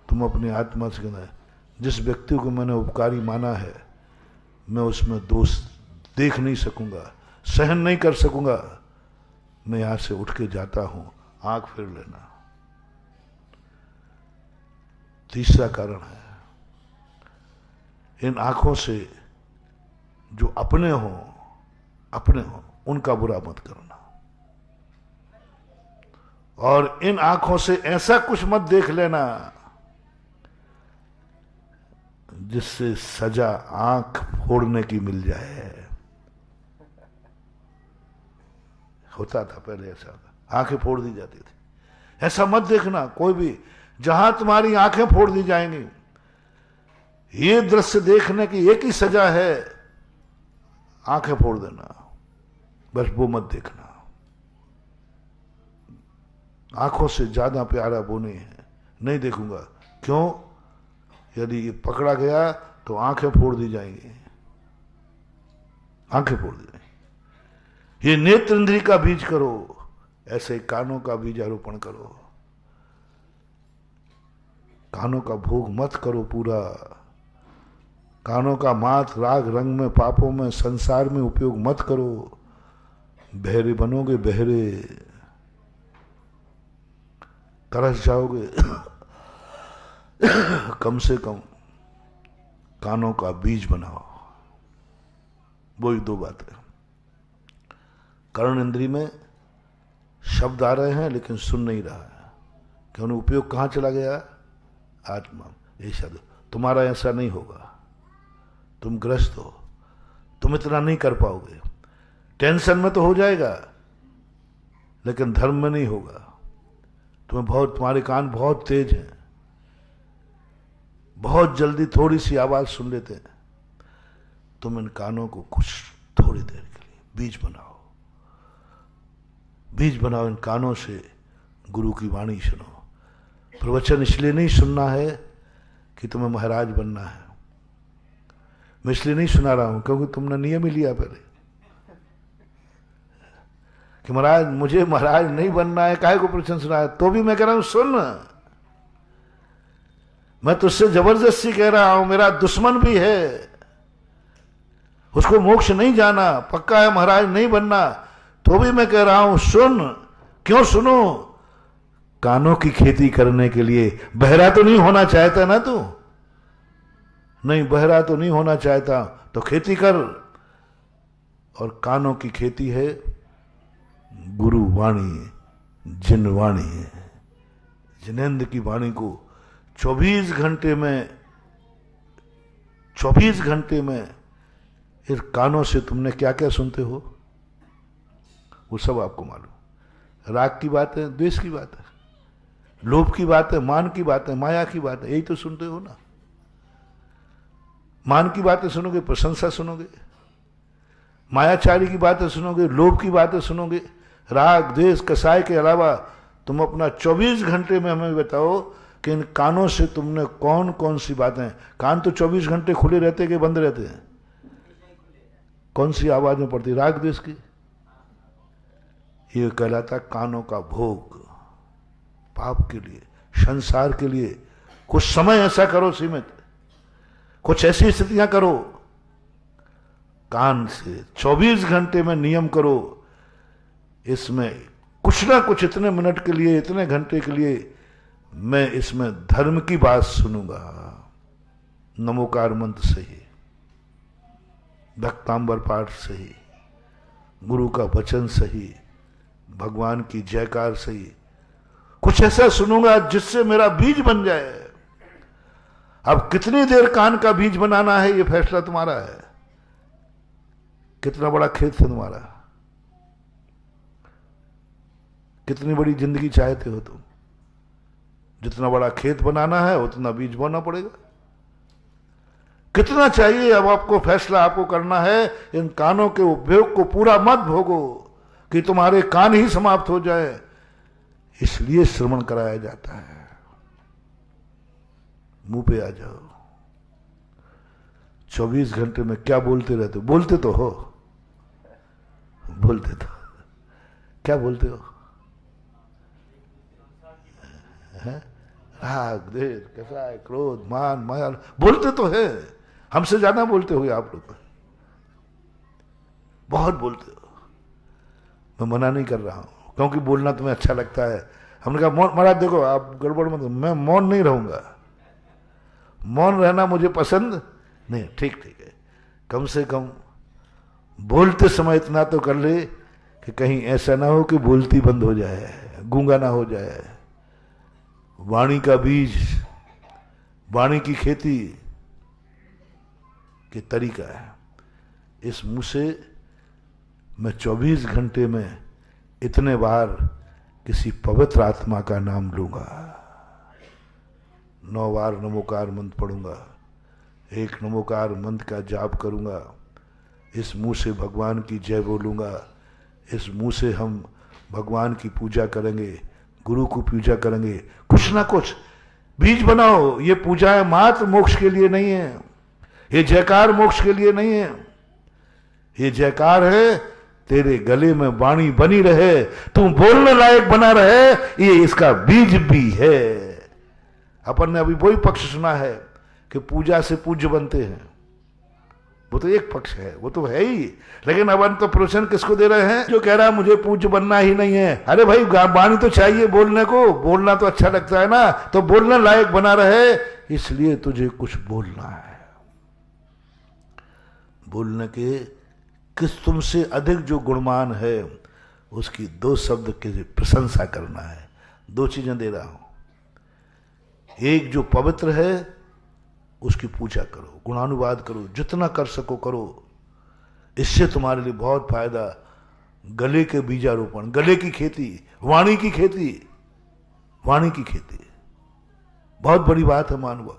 तुम अपनी आत्मा से कहना, जिस व्यक्ति को मैंने उपकारी माना है, मैं उसमें दोष देख नहीं सकूंगा, सहन नहीं कर सकूंगा, मैं यहां से उठ के जाता हूं, आंख फेर लेना। तीसरा कारण है, इन आंखों से जो अपने हो उनका बुरा मत करना, और इन आंखों से ऐसा कुछ मत देख लेना जिससे सजा आंख फोड़ने की मिल जाए। होता था पहले, ऐसा आंखें फोड़ दी जाती थी। ऐसा मत देखना कोई भी, जहां तुम्हारी आंखें फोड़ दी जाएंगी। ये दृश्य देखने की एक ही सजा है, आंखें फोड़ देना, बस वो मत देखना। आंखों से ज्यादा प्यारा वो नहीं है, नहीं देखूंगा। क्यों? यदि ये पकड़ा गया तो आंखें फोड़ दी जाएंगी, आंखें फोड़ दी जाएंगी। ये नेत्र इंद्री का बीज करो, ऐसे कानों का बीज आरोपण करो। कानों का भोग मत करो पूरा, कानों का मात राग रंग में, पापों में, संसार में उपयोग मत करो। बहरे बनोगे, बहरे तरस जाओगे। कम से कम कानों का बीज बनाओ। वही दो बातें। कर्ण इंद्री में शब्द आ रहे हैं लेकिन सुन नहीं रहा है, क्यों? उपयोग कहां चला गया? आत्मा। ये शब्द तुम्हारा ऐसा नहीं होगा, तुम ग्रस्त हो, तुम इतना नहीं कर पाओगे। टेंशन में तो हो जाएगा लेकिन धर्म में नहीं होगा। तुम्हारे कान बहुत तेज हैं, बहुत जल्दी थोड़ी सी आवाज सुन लेते हैं। तुम इन कानों को कुछ थोड़ी देर के लिए बीज बनाओ, बीज बनाओ। इन कानों से गुरु की वाणी सुनो। प्रवचन इसलिए नहीं सुनना है कि तुम्हें महाराज बनना है, मैं इसलिए नहीं सुना रहा हूं क्योंकि तुमने नियम ही लिया पहले कि महाराज मुझे महाराज नहीं बनना है, काहे को प्रवचन सुना है। तो भी मैं कह रहा हूं सुन, मैं तुझसे जबरदस्ती कह रहा हूं, मेरा दुश्मन भी है, उसको मोक्ष नहीं जाना, पक्का है महाराज नहीं बनना, तो भी मैं कह रहा हूं सुन। क्यों सुनो? कानों की खेती करने के लिए। बहरा तो नहीं होना चाहता ना तू? नहीं, बहरा तो नहीं होना चाहता, तो खेती कर। और कानों की खेती है गुरु वाणी, जिन वाणी, जिनेंद्र की वाणी को 24 घंटे में इस कानों से तुमने क्या क्या सुनते हो, वो सब आपको मालूम। राग की बात है, द्वेष की बात है, लोभ की बात है, मान की बात है, माया की बात है, यही तो सुनते हो ना। मान की बातें सुनोगे, प्रशंसा सुनोगे, मायाचारी की बातें सुनोगे, लोभ की बातें सुनोगे, राग द्वेष कसाय के अलावा तुम अपना 24 घंटे में हमें बताओ कि इन कानों से तुमने कौन कौन सी बातें, कान तो 24 घंटे खुले रहते कि बंद रहते हैं, कौन सी आवाज में पड़ती, राग द्वेष की। ये कहलाता कानों का भोग। पाप के लिए, संसार के लिए कुछ समय ऐसा करो सीमित, कुछ ऐसी स्थितियां करो, कान से 24 घंटे में नियम करो, इसमें कुछ ना कुछ इतने मिनट के लिए, इतने घंटे के लिए मैं इसमें धर्म की बात सुनूंगा। नमोकार मंत्र सही, भक्तांबर पाठ सही, गुरु का वचन सही, भगवान की जयकार सही, कुछ ऐसा सुनूंगा जिससे मेरा बीज बन जाए। अब कितनी देर कान का बीज बनाना है, ये फैसला तुम्हारा है। कितना बड़ा खेत है तुम्हारा, कितनी बड़ी जिंदगी चाहते हो तुम, जितना बड़ा खेत बनाना है उतना बीज बोना पड़ेगा। कितना चाहिए, अब आपको फैसला आपको करना है। इन कानों के उपयोग को पूरा मत भोगो कि तुम्हारे कान ही समाप्त हो जाए, इसलिए श्रवण कराया जाता है। मुंह पे आ जाओ। 24 घंटे में क्या बोलते रहते हो, बोलते तो हो, बोलते तो, क्या बोलते हो, राग द्वेष कसाय क्रोध मान माया, बोलते तो है। हमसे ज्यादा बोलते हो आप लोग, बहुत बोलते हो। मैं मना नहीं कर रहा हूं, क्योंकि बोलना तुम्हें अच्छा लगता है। हमने कहा महाराज देखो आप गड़बड़ मत, मैं मौन नहीं रहूंगा, मौन रहना मुझे पसंद नहीं। ठीक ठीक है, कम से कम बोलते समय इतना तो कर ले कि कहीं ऐसा ना हो कि बोलती बंद हो जाए, गूंगा ना हो जाए। वाणी का बीज, वाणी की खेती के तरीका है। इस मुंह से मैं 24 घंटे में इतने बार किसी पवित्र आत्मा का नाम लूंगा, 9 बार नमोकार मंत्र पढ़ूंगा, 1 नमोकार मंत्र का जाप करूंगा, इस मुंह से भगवान की जय बोलूंगा, इस मुंह से हम भगवान की पूजा करेंगे, गुरु को पूजा करेंगे। कुछ ना कुछ बीज बनाओ। ये पूजाएं मात्र मोक्ष के लिए नहीं है, ये जयकार मोक्ष के लिए नहीं है, ये जयकार है तेरे गले में वाणी बनी रहे, तू बोलने लायक बना रहे, ये इसका बीज भी है। अपन ने अभी वही पक्ष सुना है कि पूजा से पूज्य बनते हैं, वो तो एक पक्ष है, वो तो है ही। लेकिन अब तो प्रोत्साहन किसको दे रहे हैं, जो कह रहा है मुझे पूज्य बनना ही नहीं है। अरे भाई वाणी तो चाहिए बोलने को, बोलना तो अच्छा लगता है ना, तो बोलने लायक बना रहे, इसलिए तुझे कुछ बोलना है। बोलने के किस तुमसे अधिक जो गुणमान है उसकी 2 शब्द की प्रशंसा करना है। 2 चीजें दे रहा हूं। एक जो पवित्र है उसकी पूजा करो, गुणानुवाद करो, जितना कर सको करो, इससे तुम्हारे लिए बहुत फायदा। गले के बीजारोपण, गले की खेती, वाणी की खेती, वाणी की खेती बहुत बड़ी बात है मानव।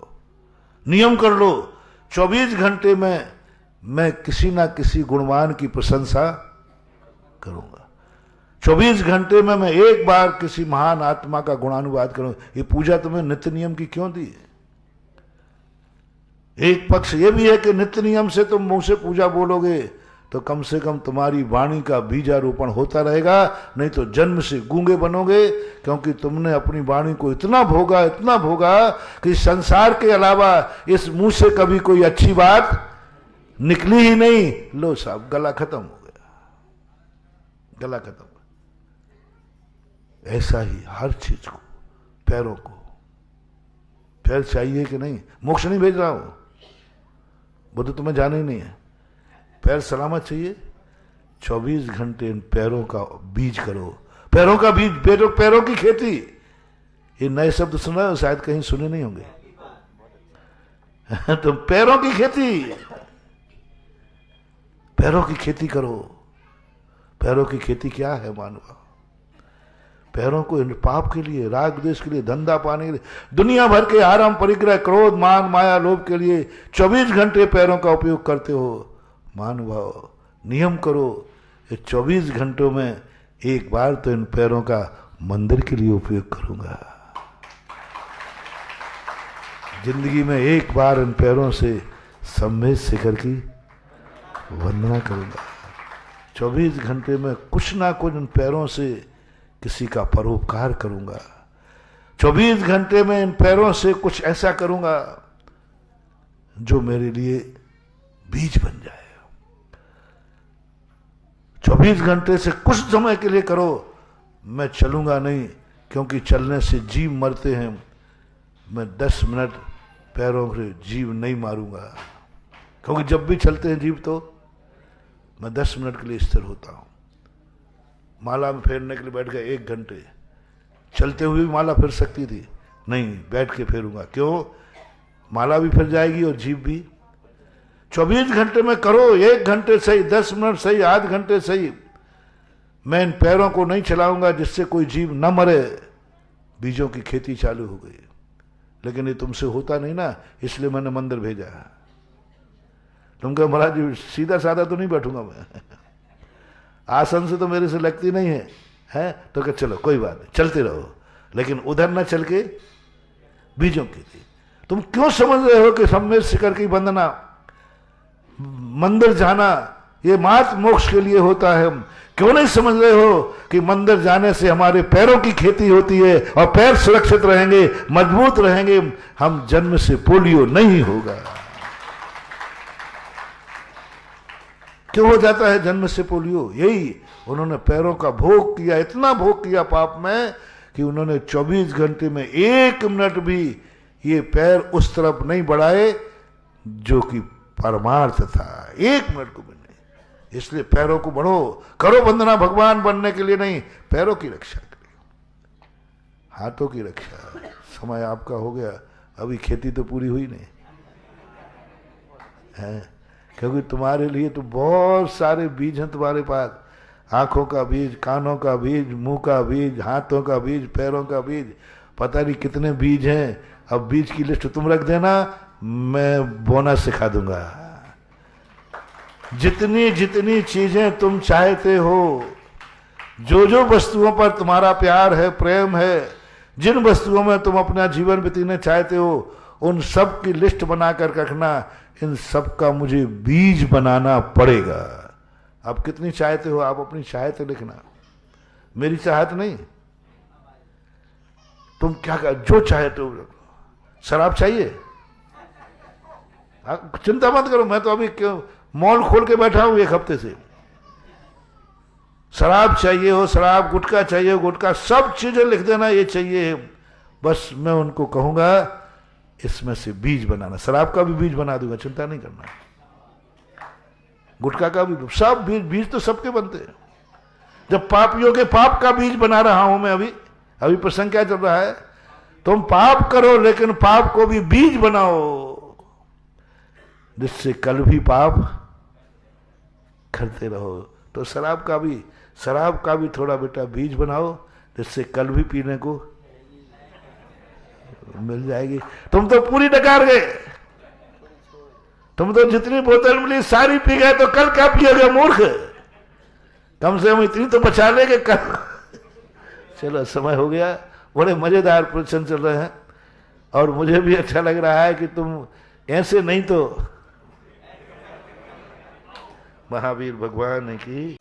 नियम कर लो, 24 घंटे में मैं किसी ना किसी गुणवान की प्रशंसा करूंगा। 24 घंटे में मैं एक बार किसी महान आत्मा का गुणानुवाद करूंगा। ये पूजा तुम्हें नित्य नियम की क्यों दी है? एक पक्ष ये भी है कि नित्य नियम से तुम मुंह से पूजा बोलोगे तो कम से कम तुम्हारी वाणी का बीजारोपण होता रहेगा, नहीं तो जन्म से गूंगे बनोगे, क्योंकि तुमने अपनी वाणी को इतना भोगा कि संसार के अलावा इस मुंह से कभी कोई अच्छी बात निकली ही नहीं। लो साहब, गला खत्म हो गया, गला खत्म। ऐसा ही हर चीज को, पैरों को, पैर चाहिए कि नहीं? मोक्ष नहीं भेज रहा हूं, वो तो तुम्हें जाना ही नहीं है। पैर सलामत चाहिए, 24 घंटे इन पैरों का बीज करो। पैरों का बीज, पैरों की खेती। ये नए शब्द सुन रहे हो, शायद कहीं सुने नहीं होंगे। तो पैरों की खेती, पैरों की खेती करो। पैरों की खेती क्या है मानवा? पैरों को इन पाप के लिए, राग द्वेष के लिए, धंधा पाने के लिए, दुनिया भर के आराम परिग्रह, क्रोध मान माया लोभ के लिए 24 घंटे पैरों का उपयोग करते हो। मानव नियम करो, ये 24 घंटों में एक बार तो इन पैरों का मंदिर के लिए उपयोग करूंगा। जिंदगी में एक बार इन पैरों से सम्मेद शिखर की वंदना करूंगा। 24 घंटे में कुछ ना कुछ इन पैरों से किसी का परोपकार करूंगा। 24 घंटे में इन पैरों से कुछ ऐसा करूंगा जो मेरे लिए बीज बन जाए। 24 घंटे से कुछ समय के लिए करो। मैं चलूंगा नहीं, क्योंकि चलने से जीव मरते हैं। मैं 10 मिनट पैरों से जीव नहीं मारूंगा, क्योंकि जब भी चलते हैं जीव तो मैं 10 मिनट के लिए स्थिर होता हूं। माला में फेरने के लिए बैठ गए 1 घंटे, चलते हुए भी माला फिर सकती थी, नहीं बैठ के फेरूंगा। क्यों? माला भी फिर जाएगी और जीव भी। 24 घंटे में करो, 1 घंटे सही, 10 मिनट सही, आध घंटे सही। मैं इन पैरों को नहीं चलाऊंगा जिससे कोई जीव न मरे। बीजों की खेती चालू हो गई, लेकिन ये तुमसे होता नहीं ना, इसलिए मैंने मंदिर भेजा। तुम कहो महाराज जी सीधा साधा तो नहीं बैठूंगा मैं, आसन से तो मेरे से लगती नहीं है, हैं? तो क्या चलो कोई बात नहीं, चलते रहो, लेकिन उधर ना चल के बीजों की थी। तुम क्यों समझ रहे हो कि सम्मेद शिखर की वंदना, मंदिर जाना ये मात्र मोक्ष के लिए होता है? क्यों नहीं समझ रहे हो कि मंदिर जाने से हमारे पैरों की खेती होती है और पैर सुरक्षित रहेंगे, मजबूत रहेंगे, हम जन्म से पोलियो नहीं होगा। क्यों हो जाता है जन्म से पोलियो? यही उन्होंने पैरों का भोग किया, इतना भोग किया पाप में कि उन्होंने 24 घंटे में 1 मिनट भी ये पैर उस तरफ नहीं बढ़ाए जो कि परमार्थ था। 1 मिनट को भी नहीं। इसलिए पैरों को बढ़ो, करो वंदना भगवान बनने के लिए नहीं, पैरों की रक्षा के लिए, हाथों की रक्षा। समय आपका हो गया, अभी खेती तो पूरी हुई नहीं है, क्योंकि तुम्हारे लिए तो बहुत सारे बीज हैं तुम्हारे पास। आंखों का बीज, कानों का बीज, मुंह का बीज, हाथों का बीज, पैरों का बीज, पता नहीं कितने बीज हैं। अब बीज की लिस्ट तुम रख देना, मैं बोना सिखा दूंगा। जितनी जितनी चीजें तुम चाहते हो, जो जो वस्तुओं पर तुम्हारा प्यार है, प्रेम है, जिन वस्तुओं में तुम अपना जीवन बिताना चाहते हो, उन सब की लिस्ट बनाकर रखना। इन सब का मुझे बीज बनाना पड़ेगा। अब कितनी चाहते हो आप अपनी चाहते लिखना, मेरी चाहत नहीं। तुम क्या कर, जो चाहते हो। शराब चाहिए, चिंता मत करो, मैं तो अभी क्यों मॉल खोल के बैठा हूं 1 हफ्ते से। शराब चाहिए हो शराब, गुटखा चाहिए हो गुटखा, सब चीजें लिख देना ये चाहिए। बस मैं उनको कहूंगा इसमें से बीज बनाना। शराब का भी बीज बना दूंगा, चिंता नहीं करना। गुटखा का भी, सब बीज, बीज तो सबके बनते हैं। जब पापियों के पाप का बीज बना रहा हूं मैं, अभी प्रसंग क्या चल रहा है? तुम पाप करो लेकिन पाप को भी बीज बनाओ, जिससे कल भी पाप करते रहो। तो शराब का भी थोड़ा बेटा बीज बनाओ, जिससे कल भी पीने को मिल जाएगी। तुम तो पूरी डकार गए, तुम तो जितनी बोतल मिली सारी पी गए, तो कल क्या पियोगे मूर्ख? कम से कम इतनी तो बचा लेंगे कल। चलो समय हो गया, बड़े मजेदार प्रश्न चल रहे हैं और मुझे भी अच्छा लग रहा है कि तुम ऐसे नहीं तो महावीर भगवान की